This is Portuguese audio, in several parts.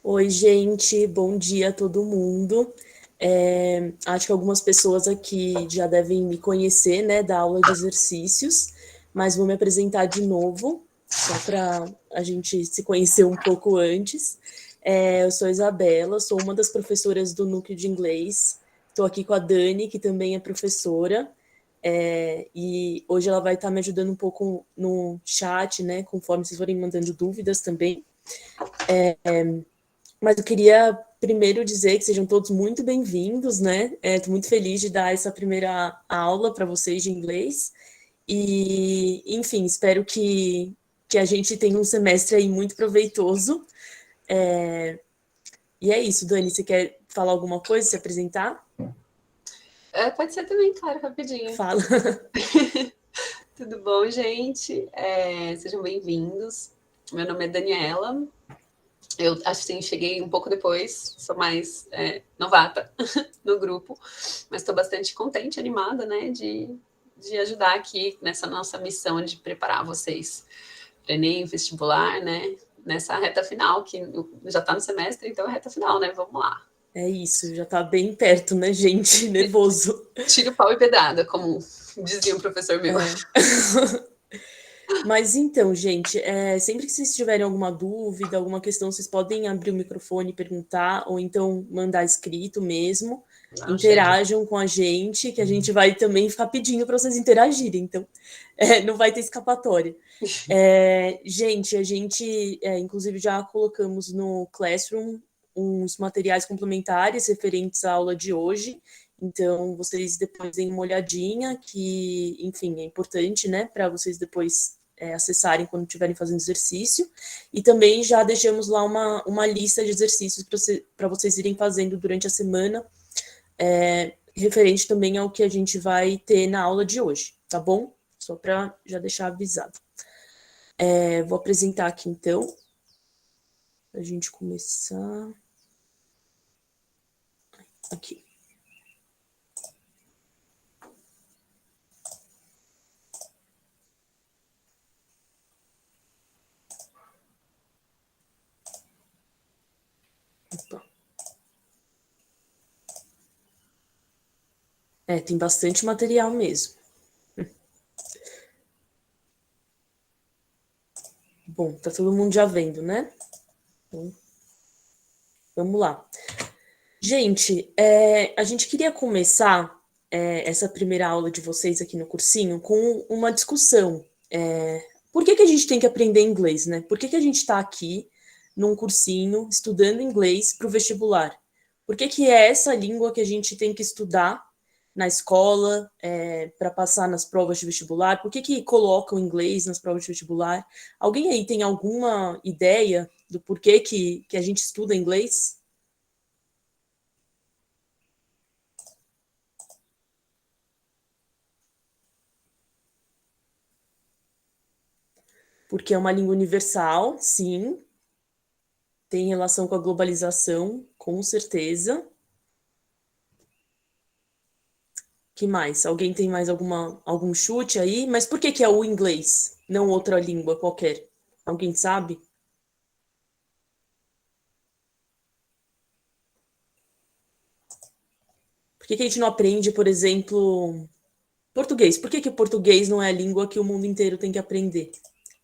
Oi, gente, bom dia a todo mundo. Acho que algumas pessoas aqui já devem me conhecer, né, da aula de exercícios, mas vou me apresentar de novo, só para a gente se conhecer um pouco antes. Eu sou Isabela, sou uma das professoras do Núcleo de Inglês. Estou aqui com a Dani, que também é professora, e hoje ela vai estar me ajudando um pouco no chat, né, conforme vocês forem mandando dúvidas também. Mas eu queria primeiro dizer que sejam todos muito bem-vindos, né? Estou muito feliz de dar essa primeira aula para vocês de inglês. E, enfim, espero que a gente tenha um semestre aí muito proveitoso. E é isso, Dani, você quer falar alguma coisa, se apresentar? Pode ser também, claro, rapidinho. Fala. Tudo bom, gente? Sejam bem-vindos. Meu nome é Daniela. Eu acho que cheguei um pouco depois, sou mais novata no grupo, mas estou bastante contente, animada, né, de ajudar aqui nessa nossa missão de preparar vocês para Enem, vestibular, né, nessa reta final, que já está no semestre, então é reta final, né? Vamos lá. É isso, já está bem perto, né, gente? Nervoso. Tira o pau e pedrada, como dizia um professor meu. Mas então, gente, sempre que vocês tiverem alguma dúvida, alguma questão, vocês podem abrir o microfone e perguntar, ou então mandar escrito mesmo. Interajam com a gente, que a gente vai também ficar pedindo para vocês interagirem, então não vai ter escapatória. Gente, a gente, inclusive, já colocamos no Classroom uns materiais complementares referentes à aula de hoje, então vocês depois deem uma olhadinha, que, enfim, é importante, né, para vocês depois acessarem quando estiverem fazendo exercício, e também já deixamos lá uma lista de exercícios para vocês irem fazendo durante a semana, referente também ao que a gente vai ter na aula de hoje, tá bom? Só para já deixar avisado. Vou apresentar aqui, então, para a gente começar. Aqui. Opa. Tem bastante material mesmo. Bom, tá todo mundo já vendo, né? Então, vamos lá. Gente, a gente queria começar essa primeira aula de vocês aqui no cursinho com uma discussão. Por que a gente tem que aprender inglês, né? Por que a gente está aqui num cursinho estudando inglês para o vestibular? Por que é essa língua que a gente tem que estudar na escola para passar nas provas de vestibular? Por que colocam inglês nas provas de vestibular? Alguém aí tem alguma ideia do porquê que a gente estuda inglês? Porque é uma língua universal, sim. Tem relação com a globalização, com certeza. Que mais? Alguém tem mais algum chute aí? Mas por que é o inglês, não outra língua qualquer? Alguém sabe? Por que a gente não aprende, por exemplo, português? Por que o português não é a língua que o mundo inteiro tem que aprender?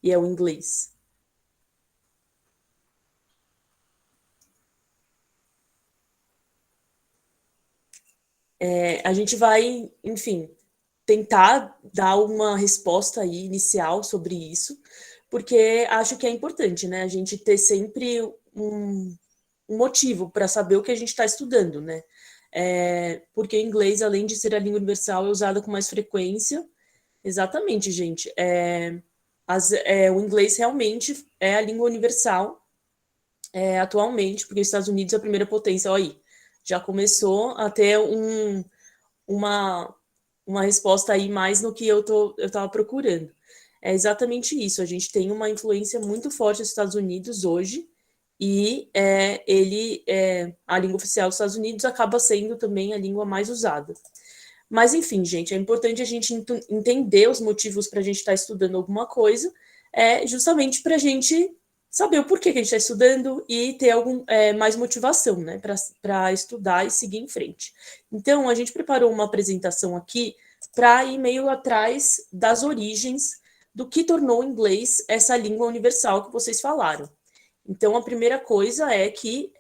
E é o inglês? A gente vai, enfim, tentar dar uma resposta aí inicial sobre isso, porque acho que é importante, né? A gente ter sempre um motivo para saber o que a gente está estudando, né? Porque o inglês, além de ser a língua universal, é usada com mais frequência. Exatamente, gente. O inglês realmente é a língua universal atualmente, porque os Estados Unidos é a primeira potência. Olha aí, já começou a ter uma, uma resposta aí mais no que eu estava procurando. É exatamente isso. A gente tem uma influência muito forte dos Estados Unidos hoje, e a língua oficial dos Estados Unidos acaba sendo também a língua mais usada. Mas, enfim, gente, é importante a gente entender os motivos para a gente estar estudando alguma coisa, justamente para a gente saber o porquê que a gente está estudando e ter mais motivação, né, para estudar e seguir em frente. Então, a gente preparou uma apresentação aqui para ir meio atrás das origens do que tornou o inglês essa língua universal que vocês falaram. Então, a primeira coisa é que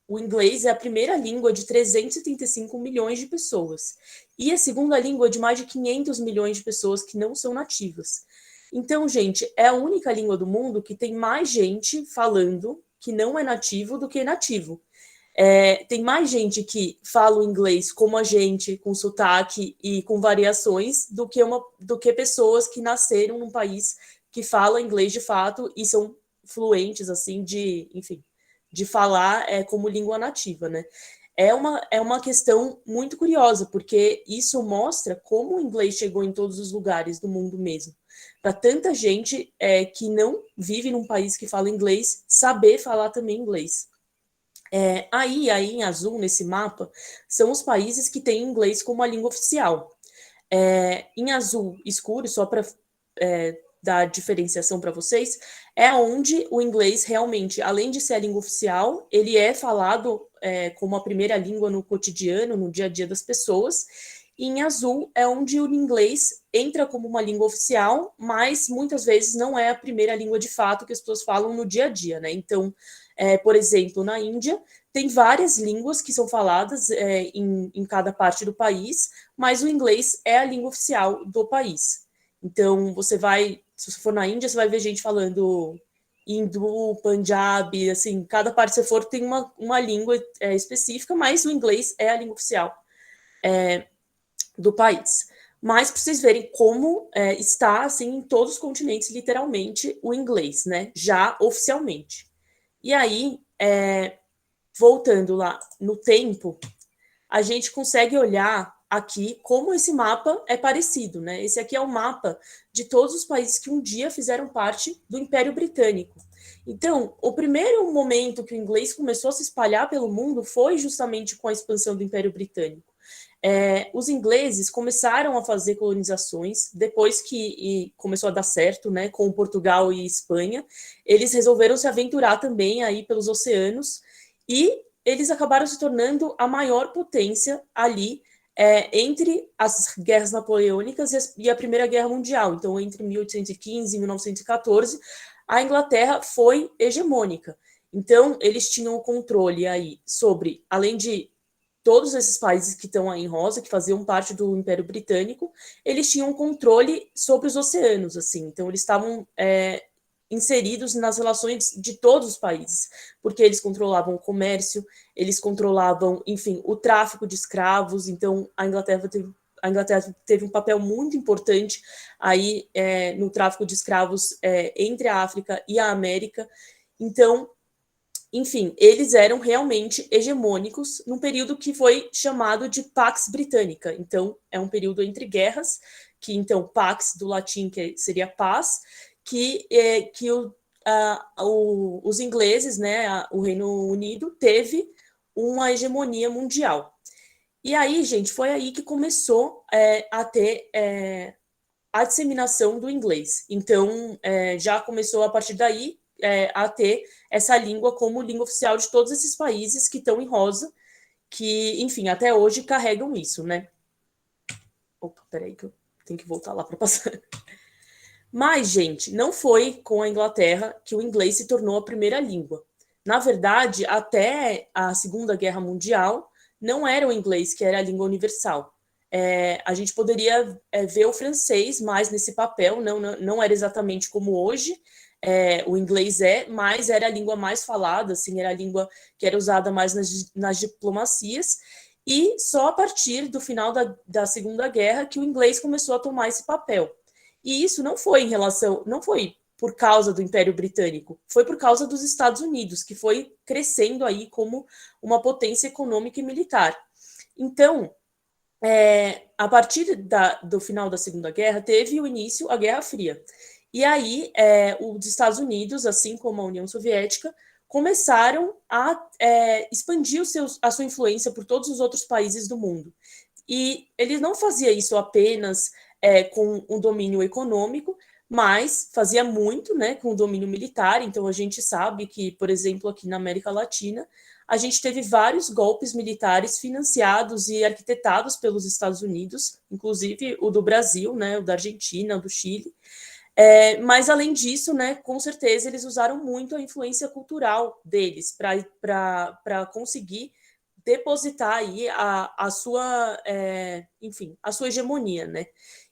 o inglês é a primeira língua de 335 milhões de pessoas e a segunda língua de mais de 500 milhões de pessoas que não são nativas. Então, gente, é a única língua do mundo que tem mais gente falando que não é nativo do que nativo. Tem mais gente que fala o inglês como a gente, com sotaque e com variações, do que pessoas que nasceram num país que fala inglês de fato e são fluentes, assim, de falar como língua nativa, né? É uma questão muito curiosa, porque isso mostra como o inglês chegou em todos os lugares do mundo mesmo. Para tanta gente que não vive num país que fala inglês, saber falar também inglês. Aí em azul, nesse mapa, são os países que têm inglês como a língua oficial. Em azul escuro, só para dar diferenciação para vocês, é onde o inglês realmente, além de ser a língua oficial, ele é falado como a primeira língua no cotidiano, no dia a dia das pessoas. E em azul é onde o inglês entra como uma língua oficial, mas muitas vezes não é a primeira língua de fato que as pessoas falam no dia a dia, né? Então, por exemplo, na Índia, tem várias línguas que são faladas em cada parte do país, mas o inglês é a língua oficial do país. Então, se você for na Índia, você vai ver gente falando hindu, Punjabi, assim, cada parte que você for tem uma língua específica, mas o inglês é a língua oficial do país. Mas para vocês verem como está, assim, em todos os continentes, literalmente, o inglês, né? Já oficialmente. E aí, voltando lá no tempo, a gente consegue olhar aqui como esse mapa é parecido, né? Esse aqui é o mapa de todos os países que um dia fizeram parte do Império Britânico. Então, o primeiro momento que o inglês começou a se espalhar pelo mundo foi justamente com a expansão do Império Britânico. Os ingleses começaram a fazer colonizações, depois que começou a dar certo, né, com Portugal e Espanha, eles resolveram se aventurar também aí pelos oceanos, e eles acabaram se tornando a maior potência ali entre as guerras napoleônicas e a Primeira Guerra Mundial. Então, entre 1815 e 1914, a Inglaterra foi hegemônica. Então, eles tinham o controle aí sobre, além de todos esses países que estão aí em rosa, que faziam parte do Império Britânico, eles tinham controle sobre os oceanos, assim. Então, eles estavam inseridos nas relações de todos os países, porque eles controlavam o comércio, eles controlavam, enfim, o tráfico de escravos. Então, a Inglaterra teve um papel muito importante aí no tráfico de escravos entre a África e a América. Então, enfim, eles eram realmente hegemônicos num período que foi chamado de Pax Britânica. Então, é um período entre guerras, que então Pax, do latim, que seria paz, que os ingleses, né, o Reino Unido, teve uma hegemonia mundial. E aí, gente, foi aí que começou a ter a disseminação do inglês. Então, já começou a partir daí a ter essa língua como língua oficial de todos esses países que estão em rosa, que, enfim, até hoje carregam isso, né? Opa, peraí que eu tenho que voltar lá para passar. Mas, gente, não foi com a Inglaterra que o inglês se tornou a primeira língua. Na verdade, até a Segunda Guerra Mundial, não era o inglês que era a língua universal. A gente poderia ver o francês mais nesse papel, não era exatamente como hoje, o inglês mas era a língua mais falada, assim, era a língua que era usada mais nas diplomacias, e só a partir do final da Segunda Guerra que o inglês começou a tomar esse papel. E isso não foi não foi por causa do Império Britânico, foi por causa dos Estados Unidos, que foi crescendo aí como uma potência econômica e militar. Então, a partir do final da Segunda Guerra, teve o início a Guerra Fria. E aí, os Estados Unidos, assim como a União Soviética, começaram a expandir a sua influência por todos os outros países do mundo. E ele não fazia isso apenas com um domínio econômico, mas fazia muito, né, com o domínio militar. Então a gente sabe que, por exemplo, aqui na América Latina, a gente teve vários golpes militares financiados e arquitetados pelos Estados Unidos, inclusive o do Brasil, né, o da Argentina, o do Chile. Mas, além disso, né, com certeza, eles usaram muito a influência cultural deles para conseguir depositar aí a sua, enfim, a sua hegemonia, né?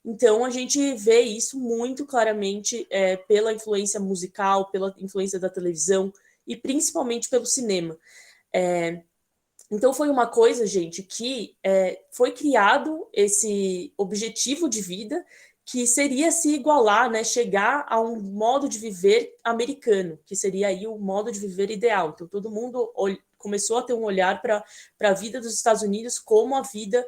Então, a gente vê isso muito claramente pela influência musical, pela influência da televisão e principalmente pelo cinema. Então, foi uma coisa, gente, que foi criado esse objetivo de vida que seria se igualar, né, chegar a um modo de viver americano, que seria aí o modo de viver ideal. Então, todo mundo começou a ter um olhar para a vida dos Estados Unidos como a vida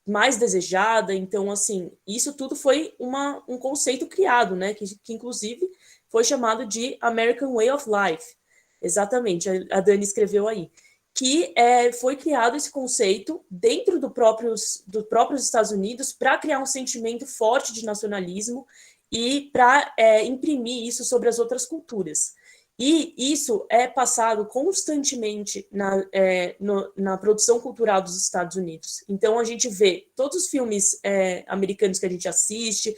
mais desejada. Então, assim, isso tudo foi um conceito criado, né, que inclusive foi chamado de American Way of Life. Exatamente, a Dani escreveu aí. Que foi criado esse conceito dentro dos próprios Estados Unidos para criar um sentimento forte de nacionalismo e para imprimir isso sobre as outras culturas. E isso é passado constantemente na produção cultural dos Estados Unidos. Então, a gente vê todos os filmes americanos que a gente assiste,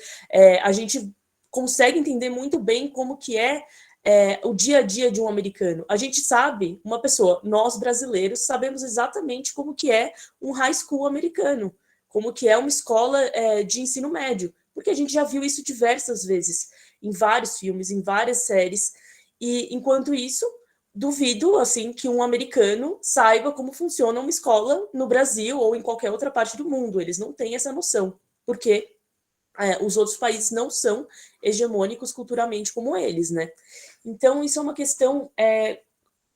a gente consegue entender muito bem como que o dia a dia de um americano. A gente sabe, uma pessoa, nós brasileiros, sabemos exatamente como que é um high school americano, como que é uma escola de ensino médio, porque a gente já viu isso diversas vezes, em vários filmes, em várias séries, e enquanto isso, duvido, assim, que um americano saiba como funciona uma escola no Brasil ou em qualquer outra parte do mundo. Eles não têm essa noção, porque os outros países não são hegemônicos culturalmente como eles, né? Então, isso é uma questão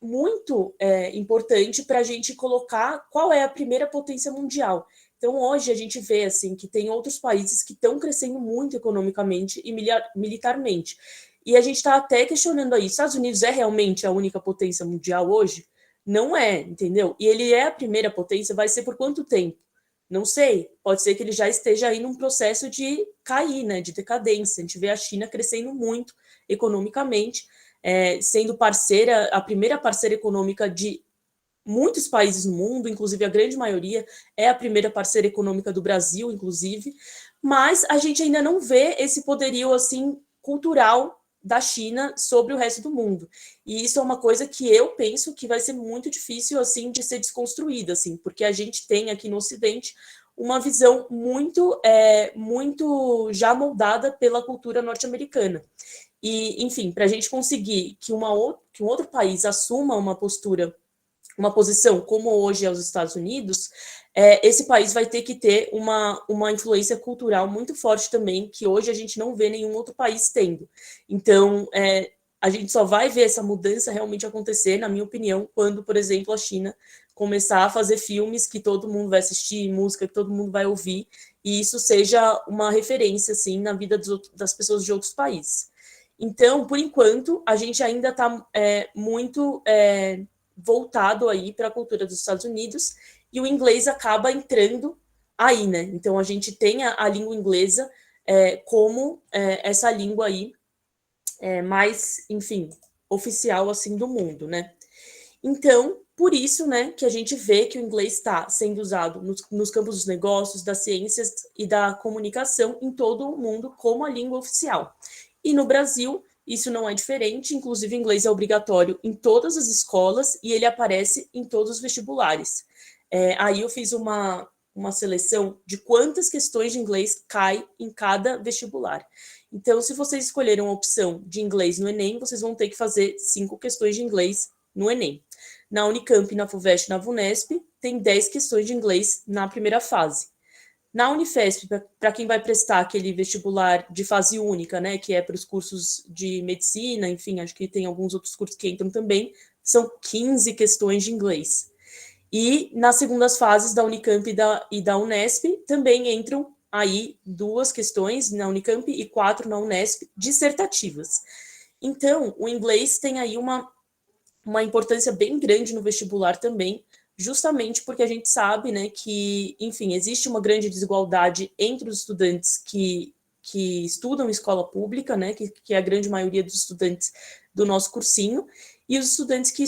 muito importante para a gente colocar qual é a primeira potência mundial. Então, hoje a gente vê assim que tem outros países que estão crescendo muito economicamente e militarmente. E a gente está até questionando aí, Estados Unidos é realmente a única potência mundial hoje? Não é, entendeu? E ele é a primeira potência, vai ser por quanto tempo? Não sei, pode ser que ele já esteja aí num processo de cair, né, de decadência. A gente vê a China crescendo muito economicamente, sendo parceira, a primeira parceira econômica de muitos países no mundo, inclusive a grande maioria é a primeira parceira econômica do Brasil, inclusive, mas a gente ainda não vê esse poderio assim cultural da China sobre o resto do mundo. E isso é uma coisa que eu penso que vai ser muito difícil assim de ser desconstruída, assim, porque a gente tem aqui no Ocidente uma visão muito já moldada pela cultura norte-americana. E, enfim, para a gente conseguir que um outro país assuma uma posição como hoje é os Estados Unidos, esse país vai ter que ter uma influência cultural muito forte também, que hoje a gente não vê nenhum outro país tendo. Então, a gente só vai ver essa mudança realmente acontecer, na minha opinião, quando, por exemplo, a China começar a fazer filmes que todo mundo vai assistir, música que todo mundo vai ouvir, e isso seja uma referência, assim, na vida das pessoas de outros países. Então, por enquanto, a gente ainda está muito voltado aí para a cultura dos Estados Unidos, e o inglês acaba entrando aí, né? Então, a gente tem a língua inglesa como essa língua aí mais, enfim, oficial, assim, do mundo, né? Então, por isso, né, que a gente vê que o inglês está sendo usado nos campos dos negócios, das ciências e da comunicação em todo o mundo como a língua oficial. E no Brasil, isso não é diferente, inclusive o inglês é obrigatório em todas as escolas e ele aparece em todos os vestibulares. Aí eu fiz uma seleção de quantas questões de inglês cai em cada vestibular. Então, se vocês escolherem uma opção de inglês no Enem, vocês vão ter que fazer 5 questões de inglês no Enem. Na Unicamp, na FUVEST, na VUNESP, tem 10 questões de inglês na primeira fase. Na Unifesp, para quem vai prestar aquele vestibular de fase única, né, que é para os cursos de medicina, enfim, acho que tem alguns outros cursos que entram também, são 15 questões de inglês. E nas segundas fases da Unicamp e da Unesp, também entram aí 2 questões na Unicamp e 4 na Unesp, dissertativas. Então, o inglês tem aí uma importância bem grande no vestibular também, justamente porque a gente sabe, né, que, enfim, existe uma grande desigualdade entre os estudantes que estudam em escola pública, né, que é a grande maioria dos estudantes do nosso cursinho, e os estudantes que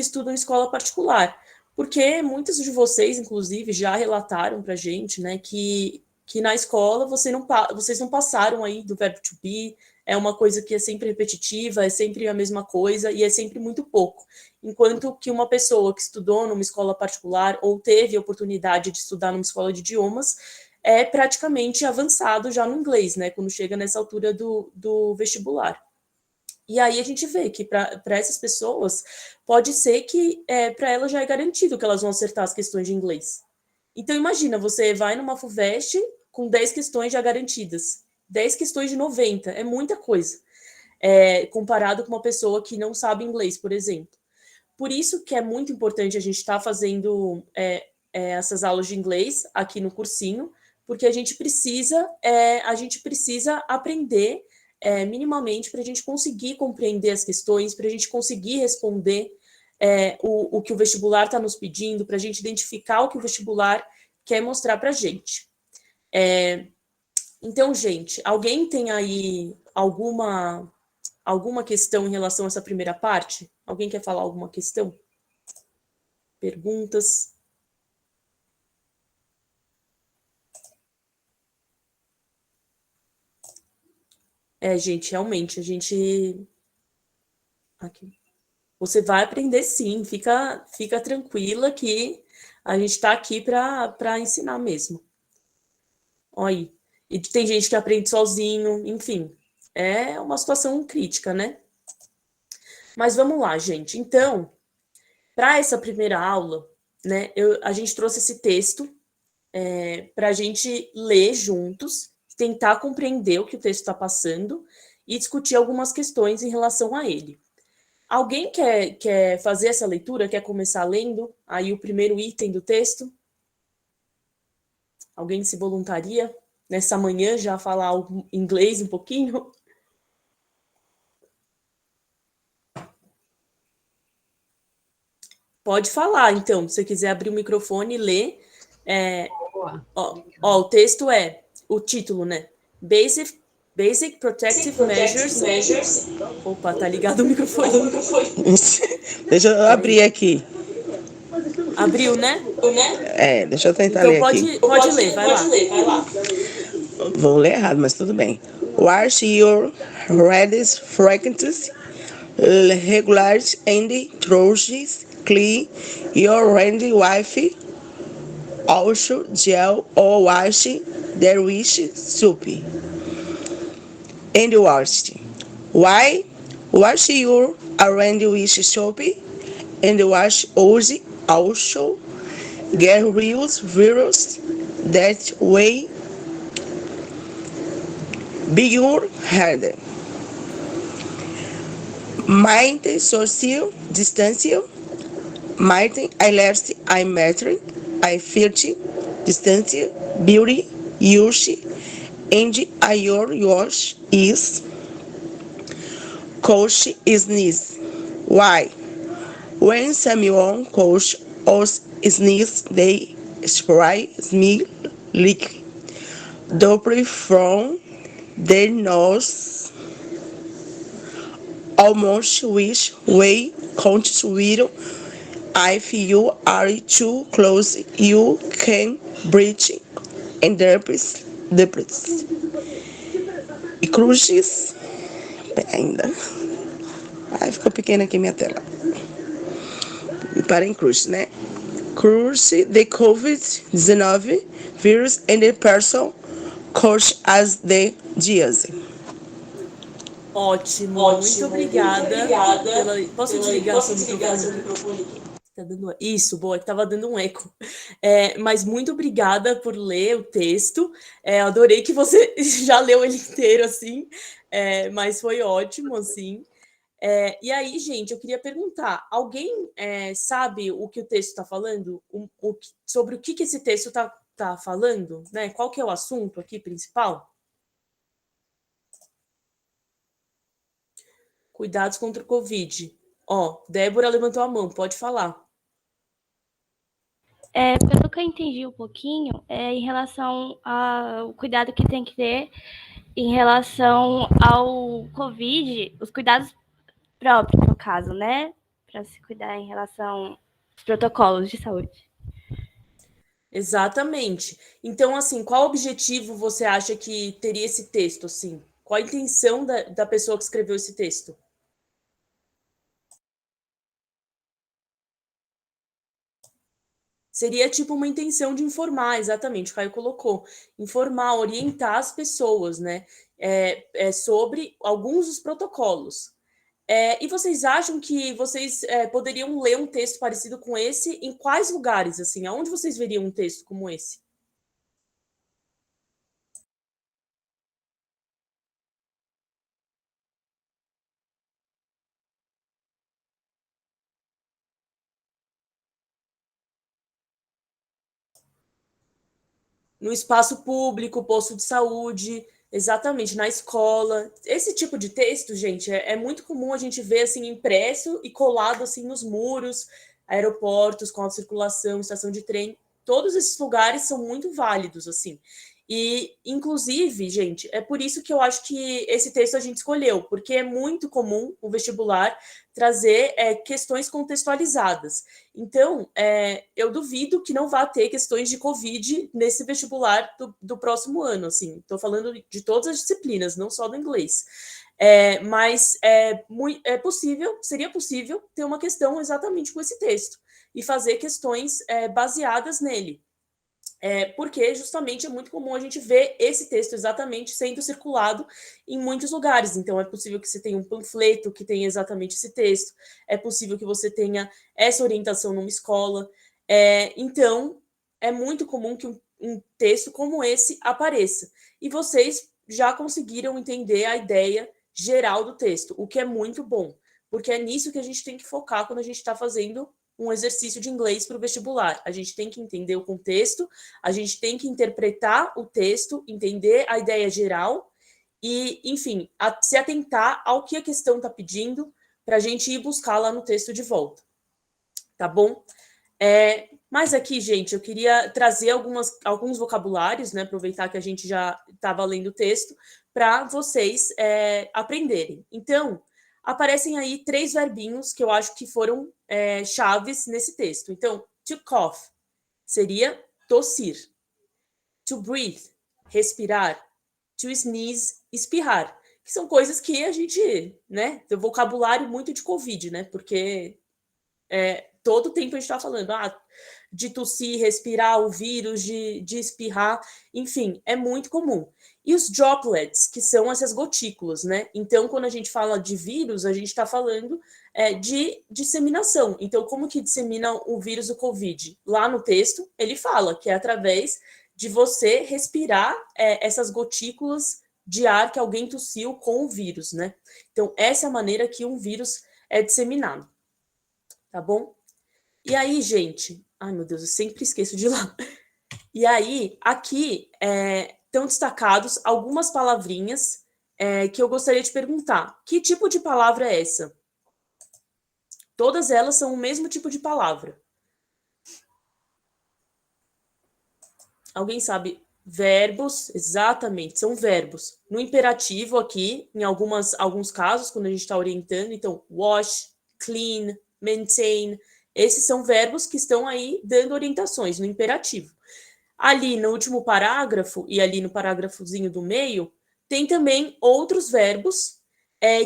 estudam em escola particular. Porque muitos de vocês, inclusive, já relataram para a gente, né, que na escola vocês não passaram aí do verbo to be, é uma coisa que é sempre repetitiva, é sempre a mesma coisa e é sempre muito pouco. Enquanto que uma pessoa que estudou numa escola particular ou teve a oportunidade de estudar numa escola de idiomas é praticamente avançado já no inglês, né, quando chega nessa altura do vestibular. E aí a gente vê que para essas pessoas pode ser que para elas já é garantido que elas vão acertar as questões de inglês. Então imagina, você vai numa FUVEST com 10 questões já garantidas. 10 questões de 90, é muita coisa. Comparado com uma pessoa que não sabe inglês, por exemplo. Por isso que é muito importante a gente estar fazendo essas aulas de inglês aqui no cursinho, porque a gente precisa aprender minimamente para a gente conseguir compreender as questões, para a gente conseguir responder o que o vestibular está nos pedindo, para a gente identificar o que o vestibular quer mostrar para a gente. Então, gente, alguém tem aí alguma questão em relação a essa primeira parte? Alguém quer falar alguma questão? Perguntas? Gente, realmente, a gente... Aqui. Você vai aprender sim, fica tranquila que a gente está aqui para ensinar mesmo. Olha aí. E tem gente que aprende sozinho, enfim. É uma situação crítica, né? Mas vamos lá, gente. Então, para essa primeira aula, né, a gente trouxe esse texto para a gente ler juntos, tentar compreender o que o texto está passando e discutir algumas questões em relação a ele. Alguém quer fazer essa leitura? Quer começar lendo aí o primeiro item do texto? Alguém se voluntaria nessa manhã já falar inglês um pouquinho? Pode falar, então, se você quiser abrir o microfone e ler. O texto o título, né? Basic Protective Measures. Opa, tá ligado o microfone. Deixa eu abrir aqui. Abriu, né? Deixa eu tentar então ler aqui. Pode ler, vai lá. Vou ler errado, mas tudo bem. Wash your hands frequently, regularly, and thoroughly clean your hand with also gel or wash their wish soap. And wash. Why? Wash your hand with soap and wash also get real virus that way be your hand. Mind social distance. Mind alert I metric I feet distance beauty use and your wash is coach is sneeze. Why? When someone coach or sneeze, they spray smell liquid directly from their nose, almost which way contact with. If you are too close, you can breach and debris. E cruzes ainda. Ficou pequena aqui minha tela. Para em cruz, né? Cruise the COVID-19 virus and the person caught as the disease. Ótimo, muito obrigada. Posso desligar o seu microfone? Tá dando... Isso, boa, que estava dando um eco. Mas muito obrigada por ler o texto. Adorei que você já leu ele inteiro, assim, mas foi ótimo, assim. E aí, gente, eu queria perguntar: alguém sabe o que o texto está falando? Sobre o que esse texto está falando? Né? Qual que é o assunto aqui principal? Cuidados contra o Covid. Débora levantou a mão, pode falar. Pelo que eu entendi um pouquinho, em relação ao cuidado que tem que ter em relação ao Covid, os cuidados próprios, no caso, né? Para se cuidar em relação aos protocolos de saúde. Exatamente. Então, assim, qual objetivo você acha que teria esse texto, assim? Qual a intenção da pessoa que escreveu esse texto? Seria tipo uma intenção de informar, exatamente, o Caio colocou, informar, orientar as pessoas, né, sobre alguns dos protocolos. E vocês acham que vocês poderiam ler um texto parecido com esse em quais lugares, assim? Aonde vocês veriam um texto como esse? No espaço público, posto de saúde, exatamente, na escola. Esse tipo de texto, gente, é muito comum a gente ver assim impresso e colado assim nos muros, aeroportos, com a circulação, estação de trem. Todos esses lugares são muito válidos, assim. E, inclusive, gente, é por isso que eu acho que esse texto a gente escolheu, porque é muito comum o vestibular trazer questões contextualizadas. Então, eu duvido que não vá ter questões de Covid nesse vestibular do próximo ano, assim. Estou falando de todas as disciplinas, não só do inglês. Mas é possível, seria possível ter uma questão exatamente com esse texto e fazer questões baseadas nele. Porque justamente é muito comum a gente ver esse texto exatamente sendo circulado em muitos lugares. Então, é possível que você tenha um panfleto que tenha exatamente esse texto, é possível que você tenha essa orientação numa escola. Então, é muito comum que um texto como esse apareça. E vocês já conseguiram entender a ideia geral do texto, o que é muito bom, porque é nisso que a gente tem que focar quando a gente está fazendo um exercício de inglês para o vestibular. A gente tem que entender o contexto, a gente tem que interpretar o texto, entender a ideia geral e, enfim, se atentar ao que a questão está pedindo para a gente ir buscar lá no texto de volta. Tá bom? Mas aqui, gente, eu queria trazer alguns vocabulários, né? Aproveitar que a gente já estava lendo o texto, para vocês aprenderem. Então, aparecem aí 3 verbinhos que eu acho que foram chaves nesse texto. Então, to cough seria tossir. To breathe, respirar. To sneeze, espirrar. Que são coisas que a gente, né? Tem um vocabulário muito de Covid, né? Porque todo tempo a gente está falando de tossir, respirar o vírus, de espirrar, enfim, é muito comum. E os droplets, que são essas gotículas, né? Então, quando a gente fala de vírus, a gente está falando de disseminação. Então, como que dissemina o vírus do Covid? Lá no texto, ele fala que é através de você respirar essas gotículas de ar que alguém tossiu com o vírus, né? Então, essa é a maneira que um vírus é disseminado. Tá bom? E aí, gente, ai meu Deus, eu sempre esqueço de ir lá. E aí, aqui estão destacados algumas palavrinhas que eu gostaria de perguntar. Que tipo de palavra é essa? Todas elas são o mesmo tipo de palavra. Alguém sabe? Verbos, exatamente, são verbos. No imperativo aqui, em alguns casos, quando a gente está orientando, então, wash, clean, maintain, esses são verbos que estão aí dando orientações no imperativo. Ali no último parágrafo e ali no parágrafozinho do meio, tem também outros verbos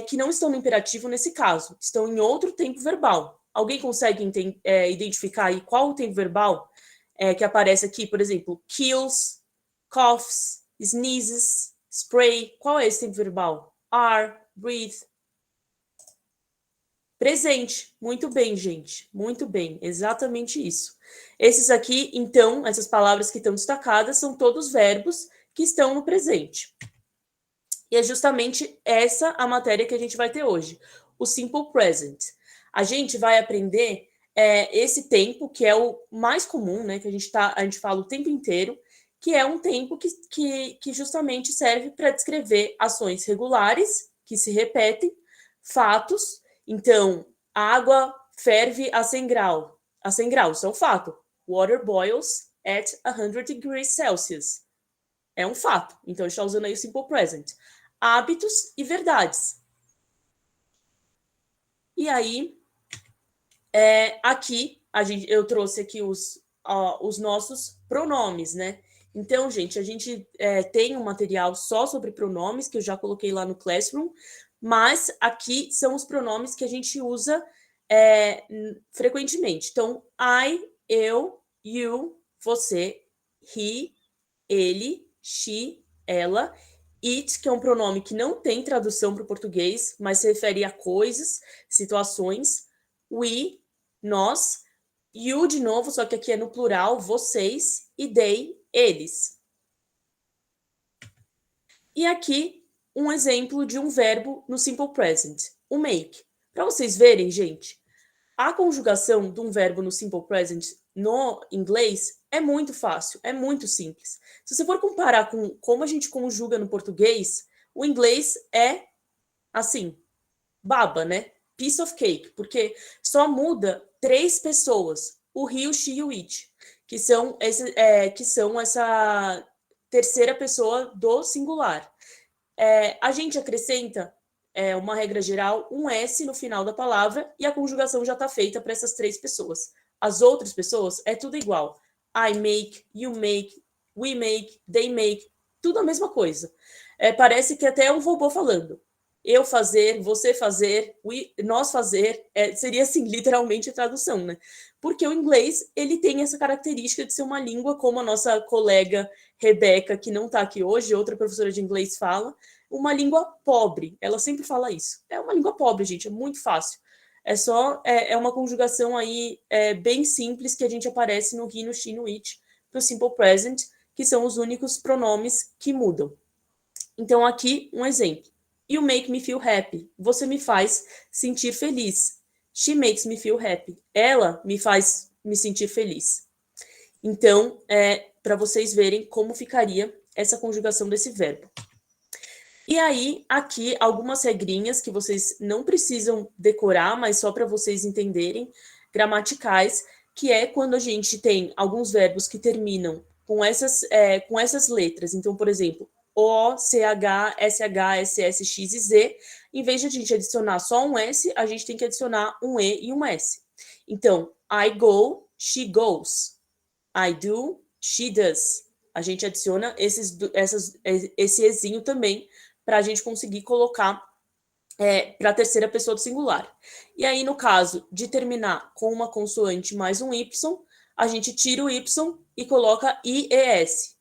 que não estão no imperativo nesse caso, estão em outro tempo verbal. Alguém consegue identificar aí qual o tempo verbal que aparece aqui? Por exemplo, kills, coughs, sneezes, spray. Qual é esse tempo verbal? Are, breathe. Presente. Muito bem, gente. Muito bem. Exatamente isso. Esses aqui, então, essas palavras que estão destacadas são todos verbos que estão no presente. E é justamente essa a matéria que a gente vai ter hoje, o Simple Present. A gente vai aprender esse tempo, que é o mais comum, né, que a gente fala o tempo inteiro, que é um tempo que justamente serve para descrever ações regulares, que se repetem, fatos. Então, a água ferve a 100 graus. A 100 graus, isso é um fato. Water boils at 100 degrees Celsius. É um fato. Então, a gente está usando aí o simple present. Hábitos e verdades. E aí, aqui, eu trouxe aqui os nossos pronomes, né? Então, gente, a gente tem um material só sobre pronomes, que eu já coloquei lá no Classroom, mas aqui são os pronomes que a gente usa frequentemente. Então, I, eu, you, você, he, ele, she, ela, it, que é um pronome que não tem tradução para o português, mas se refere a coisas, situações, we, nós, you de novo, só que aqui é no plural, vocês, e they, eles. E aqui um exemplo de um verbo no simple present, o make. Para vocês verem, gente, a conjugação de um verbo no simple present no inglês é muito fácil, é muito simples. Se você for comparar com como a gente conjuga no português, o inglês é assim, baba, né? Piece of cake, porque só muda 3 pessoas, o he, o she e o it, que são essa terceira pessoa do singular. A gente acrescenta uma regra geral, um S no final da palavra, e a conjugação já está feita para essas 3 pessoas. As outras pessoas é tudo igual. I make, you make, we make, they make, tudo a mesma coisa. Parece que até é um robô falando. Eu fazer, você fazer, nós fazer, seria assim, literalmente a tradução, né? Porque o inglês, ele tem essa característica de ser uma língua, como a nossa colega Rebeca, que não está aqui hoje, outra professora de inglês fala, uma língua pobre. Ela sempre fala isso. É uma língua pobre, gente, é muito fácil. É uma conjugação aí bem simples que a gente aparece no he, no she, no it, no simple present, que são os únicos pronomes que mudam. Então, aqui, um exemplo. You make me feel happy. Você me faz sentir feliz. She makes me feel happy. Ela me faz me sentir feliz. Então, para vocês verem como ficaria essa conjugação desse verbo. E aí, aqui, algumas regrinhas que vocês não precisam decorar, mas só para vocês entenderem, gramaticais, que é quando a gente tem alguns verbos que terminam com essas letras. Então, por exemplo, O, CH, SH, SS, X e Z. Em vez de a gente adicionar só um S, a gente tem que adicionar um E e um S. Então, I go, she goes. I do, she does. A gente adiciona esse Ezinho também, para a gente conseguir colocar para a terceira pessoa do singular. E aí, no caso de terminar com uma consoante mais um Y, a gente tira o Y e coloca IES.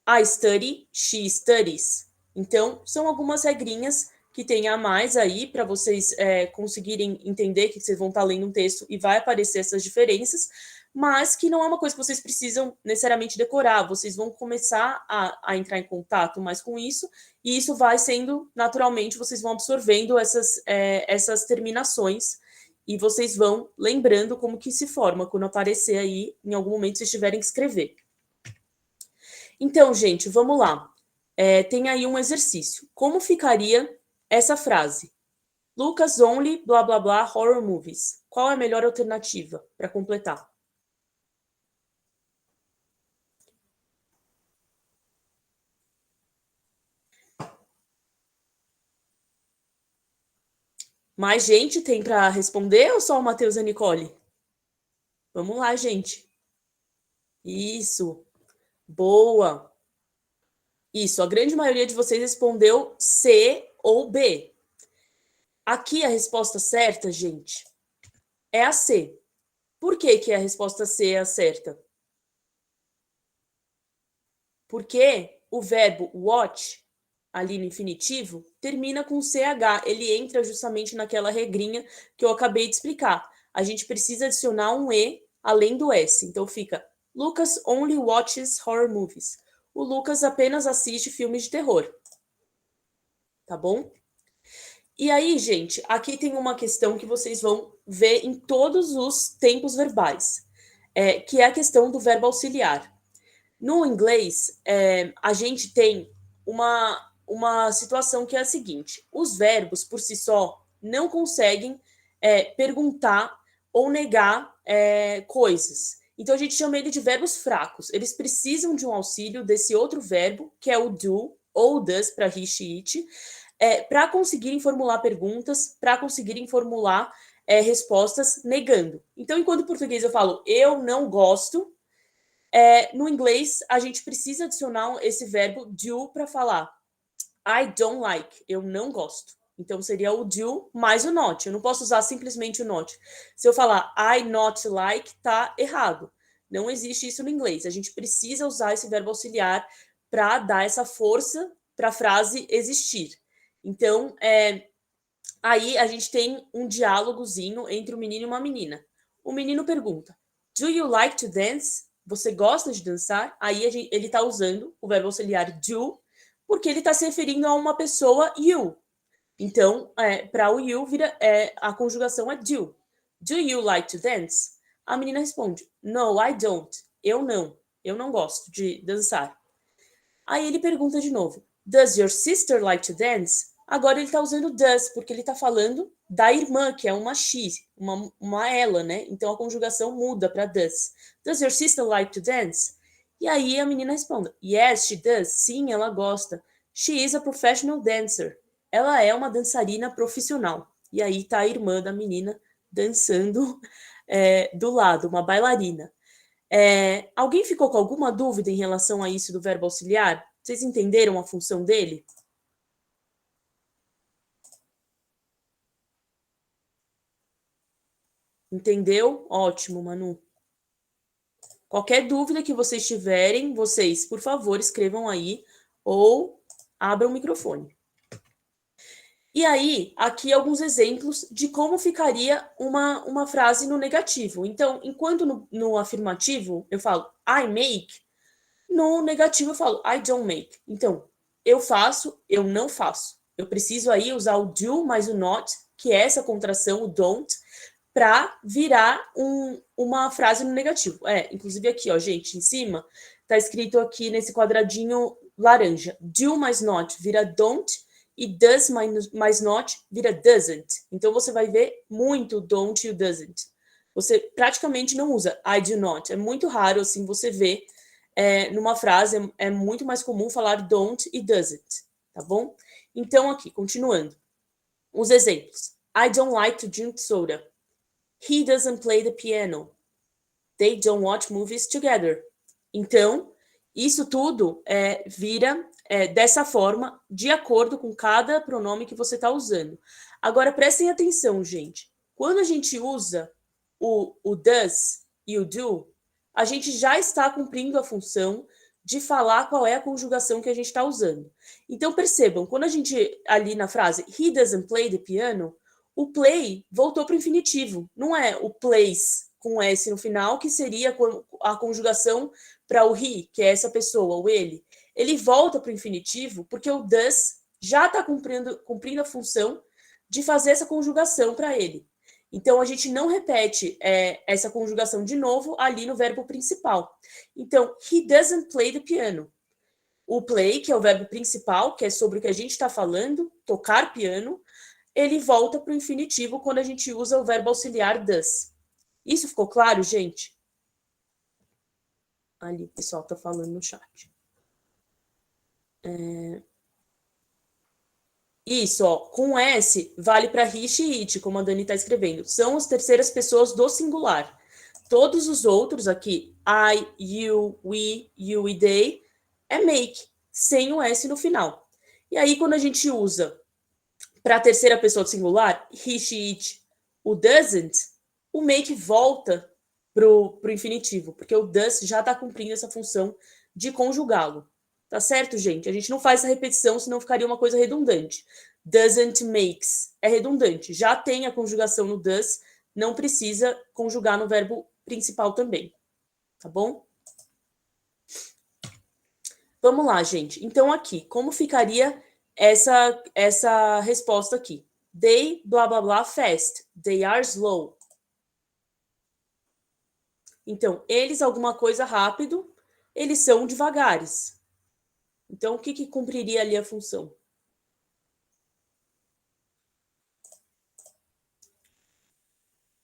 I study, she studies. Então, são algumas regrinhas que tem a mais aí para vocês conseguirem entender que vocês vão estar lendo um texto e vai aparecer essas diferenças, mas que não é uma coisa que vocês precisam necessariamente decorar. Vocês vão começar a entrar em contato mais com isso, e isso vai sendo, naturalmente, vocês vão absorvendo essas terminações, e vocês vão lembrando como que se forma quando aparecer aí, em algum momento, vocês tiverem que escrever. Então, gente, vamos lá. Tem aí um exercício. Como ficaria essa frase? Lucas only, blá, blá, blá, horror movies. Qual é a melhor alternativa para completar? Mais gente tem para responder ou só o Matheus e a Nicole? Vamos lá, gente. Isso. Boa. Isso, a grande maioria de vocês respondeu C ou B. Aqui a resposta certa, gente, é a C. Por que a resposta C é a certa? Porque o verbo watch, ali no infinitivo, termina com CH. Ele entra justamente naquela regrinha que eu acabei de explicar. A gente precisa adicionar um E além do S. Então fica Lucas only watches horror movies. O Lucas apenas assiste filmes de terror. Tá bom? E aí, gente, aqui tem uma questão que vocês vão ver em todos os tempos verbais, que é a questão do verbo auxiliar. No inglês, a gente tem uma situação que é a seguinte: os verbos, por si só, não conseguem perguntar ou negar coisas. Então, a gente chama ele de verbos fracos. Eles precisam de um auxílio desse outro verbo, que é o do, ou does, para he, she, it, para conseguirem formular perguntas, para conseguirem formular respostas negando. Então, enquanto em português eu falo eu não gosto, no inglês a gente precisa adicionar esse verbo do para falar I don't like, eu não gosto. Então, seria o do mais o not. Eu não posso usar simplesmente o not. Se eu falar I not like, tá errado. Não existe isso no inglês. A gente precisa usar esse verbo auxiliar para dar essa força para a frase existir. Então, aí a gente tem um diálogozinho entre um menino e uma menina. O menino pergunta, do you like to dance? Você gosta de dançar? Aí ele está usando o verbo auxiliar do, porque ele está se referindo a uma pessoa you. Então, para o you, a conjugação é do. Do you like to dance? A menina responde, no, I don't. Eu não gosto de dançar. Aí ele pergunta de novo, does your sister like to dance? Agora ele está usando does, porque ele está falando da irmã, que é uma she, uma ela, né? Então a conjugação muda para does. Does your sister like to dance? E aí a menina responde, yes, she does. Sim, ela gosta. She is a professional dancer. Ela é uma dançarina profissional. E aí tá a irmã da menina dançando do lado, uma bailarina. Alguém ficou com alguma dúvida em relação a isso do verbo auxiliar? Vocês entenderam a função dele? Entendeu? Ótimo, Manu. Qualquer dúvida que vocês tiverem, vocês, por favor, escrevam aí ou abram o microfone. E aí, aqui alguns exemplos de como ficaria uma frase no negativo. Então, enquanto no afirmativo eu falo I make, no negativo eu falo I don't make. Então, eu faço, eu não faço. Eu preciso aí usar o do mais o not, que é essa contração, o don't, para virar uma frase no negativo. Inclusive aqui, ó, gente, em cima, tá escrito aqui nesse quadradinho laranja. Do mais not vira don't, e does mais not vira doesn't. Então, você vai ver muito o don't e o doesn't. Você praticamente não usa I do not. É muito raro, assim, você ver numa frase, é muito mais comum falar don't e doesn't, tá bom? Então, aqui, continuando. Os exemplos. I don't like to drink soda. He doesn't play the piano. They don't watch movies together. Então, isso tudo vira dessa forma, de acordo com cada pronome que você está usando. Agora, prestem atenção, gente. Quando a gente usa o does e o do, a gente já está cumprindo a função de falar qual é a conjugação que a gente está usando. Então, percebam, quando a gente, ali na frase, he doesn't play the piano, o play voltou para o infinitivo. Não é o plays com S no final, que seria a conjugação para o he, que é essa pessoa, o ele. Ele volta para o infinitivo porque o does já está cumprindo a função de fazer essa conjugação para ele. Então, a gente não repete essa conjugação de novo ali no verbo principal. Então, he doesn't play the piano. O play, que é o verbo principal, que é sobre o que a gente está falando, tocar piano, ele volta para o infinitivo quando a gente usa o verbo auxiliar does. Isso ficou claro, gente? Ali, o pessoal está falando no chat. Isso, ó, com S, vale para he, she, it, como a Dani está escrevendo. São as terceiras pessoas do singular. Todos os outros aqui, I, you, we, you e they, é make, sem o S no final. E aí, quando a gente usa para a terceira pessoa do singular, he, she, it, o doesn't, o make volta pro infinitivo, porque o does já está cumprindo essa função de conjugá-lo. Tá certo, gente? A gente não faz essa repetição, senão ficaria uma coisa redundante. Doesn't makes é redundante. Já tem a conjugação no does, não precisa conjugar no verbo principal também. Tá bom? Vamos lá, gente. Então, aqui, como ficaria essa resposta aqui? They, blá, blá, blá, fast. They are slow. Então, eles, alguma coisa rápido, eles são devagares. Então, o que cumpriria ali a função?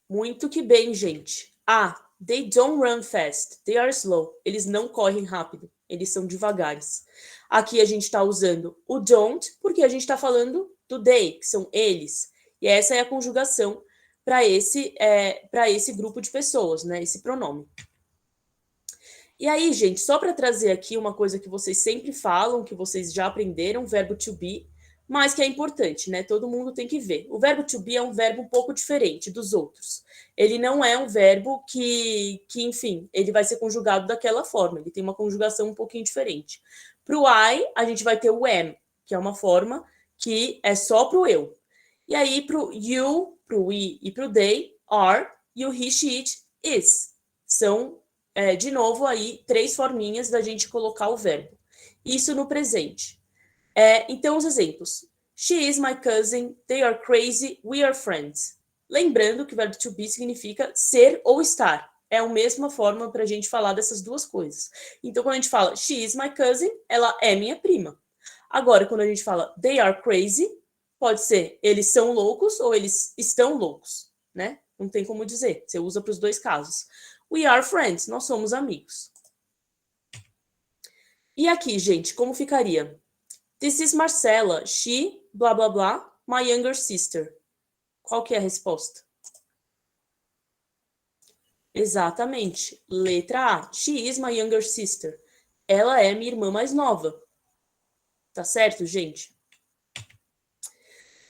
Muito que bem, gente. A, they don't run fast, they are slow. Eles não correm rápido, eles são devagares. Aqui a gente está usando o don't, porque a gente está falando do they, que são eles. E essa é a conjugação para esse grupo de pessoas, né? Esse pronome. E aí, gente, só para trazer aqui uma coisa que vocês sempre falam, que vocês já aprenderam, o verbo to be, mas que é importante, né? Todo mundo tem que ver. O verbo to be é um verbo um pouco diferente dos outros. Ele não é um verbo que enfim, ele vai ser conjugado daquela forma. Ele tem uma conjugação um pouquinho diferente. Para o I, a gente vai ter o am, que é uma forma que é só para o eu. E aí, para o you, para o we e para o they, are, e o he, she, it, is. São, de novo, aí 3 forminhas da gente colocar o verbo. Isso no presente. Então, os exemplos. She is my cousin, they are crazy, we are friends. Lembrando que o verbo to be significa ser ou estar. É a mesma forma para a gente falar dessas duas coisas. Então, quando a gente fala she is my cousin, ela é minha prima. Agora, quando a gente fala they are crazy, pode ser eles são loucos ou eles estão loucos, né? Não tem como dizer. Você usa para os 2 casos. We are friends, nós somos amigos. E aqui, gente, como ficaria? This is Marcella, she, blá, blá, blá, my younger sister. Qual que é a resposta? Exatamente. Letra A. She is my younger sister. Ela é minha irmã mais nova. Tá certo, gente?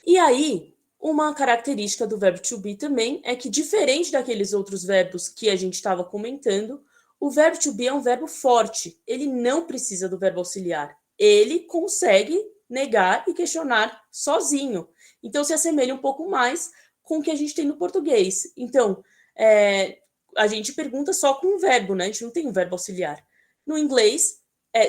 E aí, uma característica do verbo to be também é que, diferente daqueles outros verbos que a gente estava comentando, o verbo to be é um verbo forte. Ele não precisa do verbo auxiliar. Ele consegue negar e questionar sozinho. Então, se assemelha um pouco mais com o que a gente tem no português. Então, a gente pergunta só com um verbo, né? A gente não tem um verbo auxiliar. No inglês,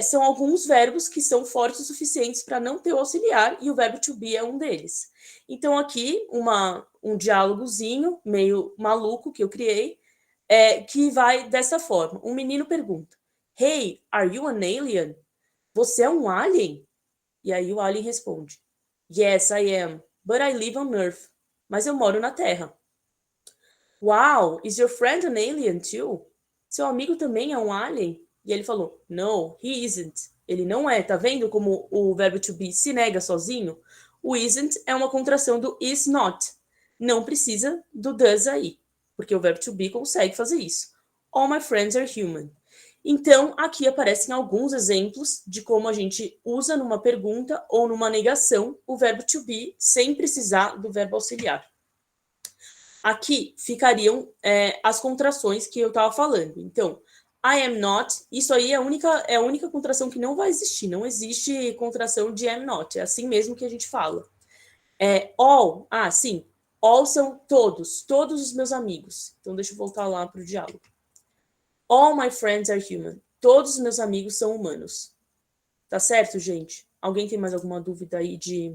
são alguns verbos que são fortes o suficientes para não ter o auxiliar, e o verbo to be é um deles. Então, aqui, um diálogozinho meio maluco que eu criei, que vai dessa forma. Um menino pergunta, Hey, are you an alien? Você é um alien? E aí o alien responde, Yes, I am, but I live on Earth. Mas eu moro na Terra. Wow, is your friend an alien too? Seu amigo também é um alien? E ele falou, No, he isn't. Ele não é. Tá vendo como o verbo to be se nega sozinho? O isn't é uma contração do is not. Não precisa do does aí, porque o verbo to be consegue fazer isso. All my friends are human. Então, aqui aparecem alguns exemplos de como a gente usa numa pergunta ou numa negação o verbo to be sem precisar do verbo auxiliar. Aqui ficariam as contrações que eu estava falando. Então, I am not, isso aí é a única contração que não vai existir. Não existe contração de am not. É assim mesmo que a gente fala. All, sim. All são todos os meus amigos. Então, deixa eu voltar lá para o diálogo. All my friends are human. Todos os meus amigos são humanos. Tá certo, gente? Alguém tem mais alguma dúvida aí de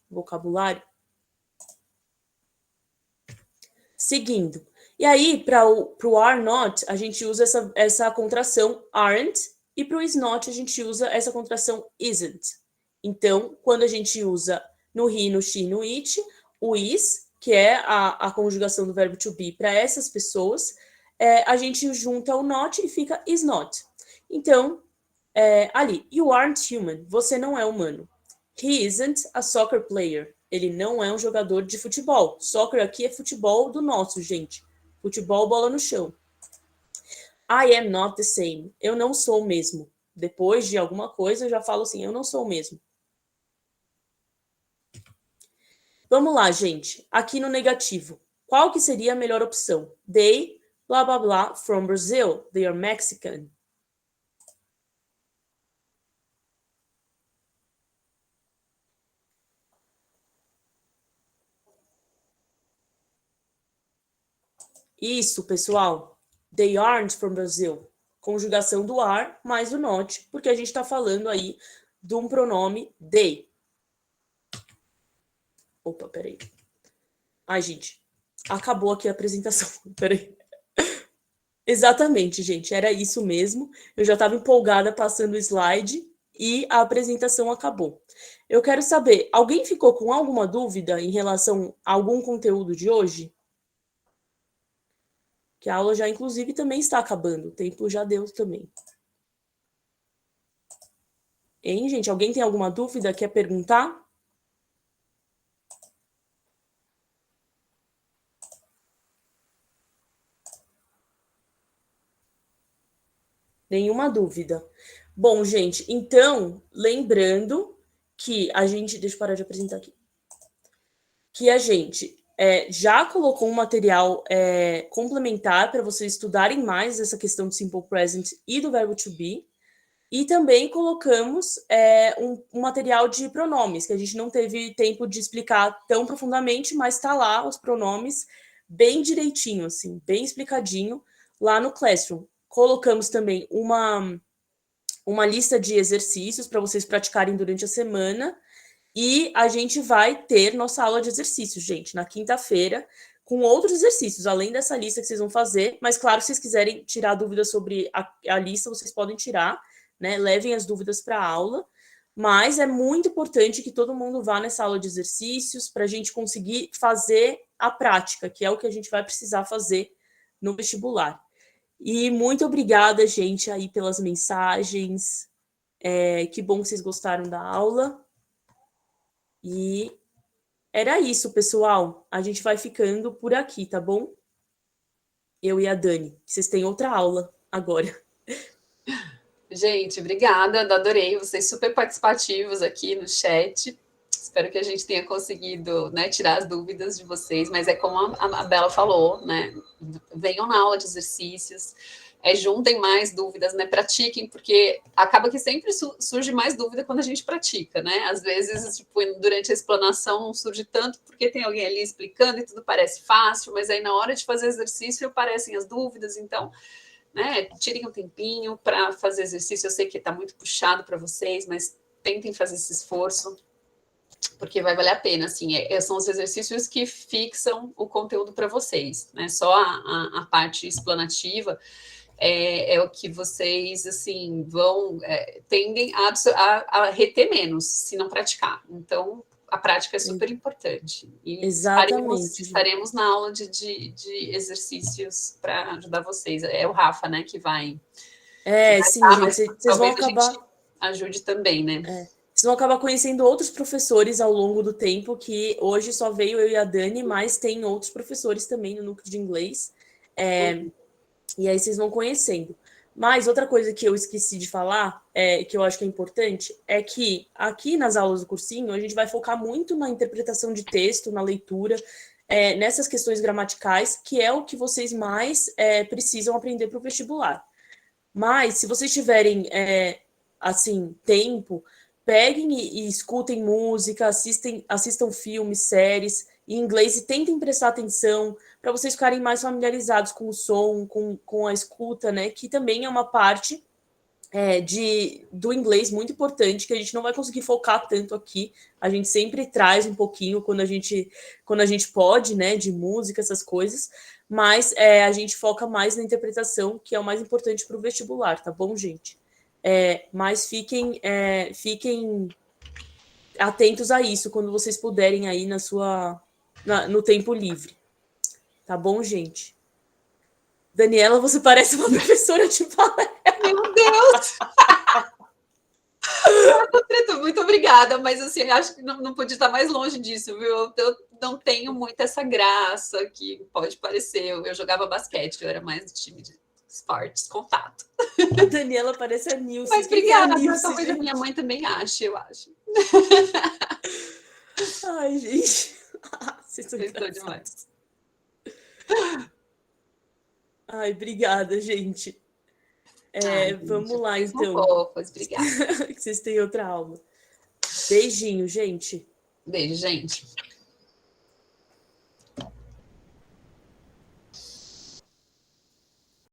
vocabulário? Seguindo. E aí, para o are not, a gente usa essa contração aren't, e para o is not, a gente usa essa contração isn't. Então, quando a gente usa no he, no she, no it, o is, que é a conjugação do verbo to be para essas pessoas, a gente junta o not e fica is not. Então, ali, you aren't human, você não é humano. He isn't a soccer player, ele não é um jogador de futebol. Soccer aqui é futebol do nosso, gente. Futebol, bola no chão. I am not the same, eu não sou o mesmo. Depois de alguma coisa, eu já falo assim, eu não sou o mesmo. Vamos lá, gente. Aqui no negativo. Qual que seria a melhor opção? They, blá, blá, blá, from Brazil. They are Mexican. Isso, pessoal. They aren't from Brazil. Conjugação do are mais o not, porque a gente está falando aí de um pronome they. Opa, peraí. Ai, gente, acabou aqui a apresentação. Peraí. Exatamente, gente, era isso mesmo. Eu já estava empolgada passando o slide e a apresentação acabou. Eu quero saber, alguém ficou com alguma dúvida em relação a algum conteúdo de hoje? Que a aula já, inclusive, também está acabando. O tempo já deu também. Hein, gente? Alguém tem alguma dúvida? Quer perguntar? Nenhuma dúvida. Bom, gente, então, lembrando que a gente... Deixa eu parar de apresentar aqui. Que a gente já colocou um material complementar para vocês estudarem mais essa questão do Simple Present e do verbo to be. E também colocamos um material de pronomes, que a gente não teve tempo de explicar tão profundamente, mas está lá os pronomes bem direitinho, assim, bem explicadinho, lá no Classroom. Colocamos também uma lista de exercícios para vocês praticarem durante a semana, e a gente vai ter nossa aula de exercícios, gente, na quinta-feira, com outros exercícios, além dessa lista que vocês vão fazer. Mas, claro, se vocês quiserem tirar dúvidas sobre a lista, vocês podem tirar, né? Levem as dúvidas para a aula. Mas é muito importante que todo mundo vá nessa aula de exercícios para a gente conseguir fazer a prática, que é o que a gente vai precisar fazer no vestibular. E muito obrigada, gente, aí pelas mensagens. Que bom que vocês gostaram da aula. E era isso, pessoal. A gente vai ficando por aqui, tá bom? Eu e a Dani. Vocês têm outra aula agora. Gente, obrigada. Adorei vocês super participativos aqui no chat. Espero que a gente tenha conseguido, né, tirar as dúvidas de vocês. Mas é como a Bela falou, né? Venham na aula de exercícios. Juntem mais dúvidas, né? Pratiquem, porque acaba que sempre surge mais dúvida quando a gente pratica, né? Às vezes, tipo, durante a explanação não surge tanto porque tem alguém ali explicando e tudo parece fácil, mas aí na hora de fazer exercício aparecem as dúvidas. Então, né, tirem um tempinho para fazer exercício. Eu sei que está muito puxado para vocês, mas tentem fazer esse esforço, porque vai valer a pena, assim. São os exercícios que fixam o conteúdo para vocês, né? Só a parte explanativa é o que vocês, assim, tendem a reter menos, se não praticar. Então, a prática é super importante. E Exatamente. estaremos na aula de exercícios para ajudar vocês. É o Rafa, né, que vai... Sim, gente, vocês vão acabar... ajude também, né? Vocês vão acabar conhecendo outros professores ao longo do tempo, que hoje só veio eu e a Dani, mas tem outros professores também no núcleo de inglês. E aí vocês vão conhecendo. Mas outra coisa que eu esqueci de falar, que eu acho que é importante, é que aqui nas aulas do cursinho a gente vai focar muito na interpretação de texto, na leitura, nessas questões gramaticais, que é o que vocês mais precisam aprender para o vestibular. Mas se vocês tiverem, assim, tempo, peguem e escutem música, assistam filmes, séries em inglês e tentem prestar atenção para vocês ficarem mais familiarizados com o som, com a escuta, né? Que também é uma parte do inglês muito importante, que a gente não vai conseguir focar tanto aqui. A gente sempre traz um pouquinho quando a gente pode, né? De música, essas coisas. Mas a gente foca mais na interpretação, que é o mais importante para o vestibular, tá bom, gente? Mas fiquem atentos a isso quando vocês puderem aí no tempo livre. Tá bom, gente? Daniela, você parece uma professora de balé. Meu Deus! Muito obrigada, mas assim, acho que não podia estar mais longe disso, viu? Eu não tenho muito essa graça que pode parecer. Eu jogava basquete, eu era mais do time de esportes, contato. A Daniela parece a Nilce. Mas obrigada, talvez a minha mãe também ache, eu acho. Ai, gente. Vocês são demais. Ai, obrigada, gente. Vamos gente, lá, então. Fofas, obrigada. Que vocês têm outra aula. Beijinho, gente. Beijo, gente.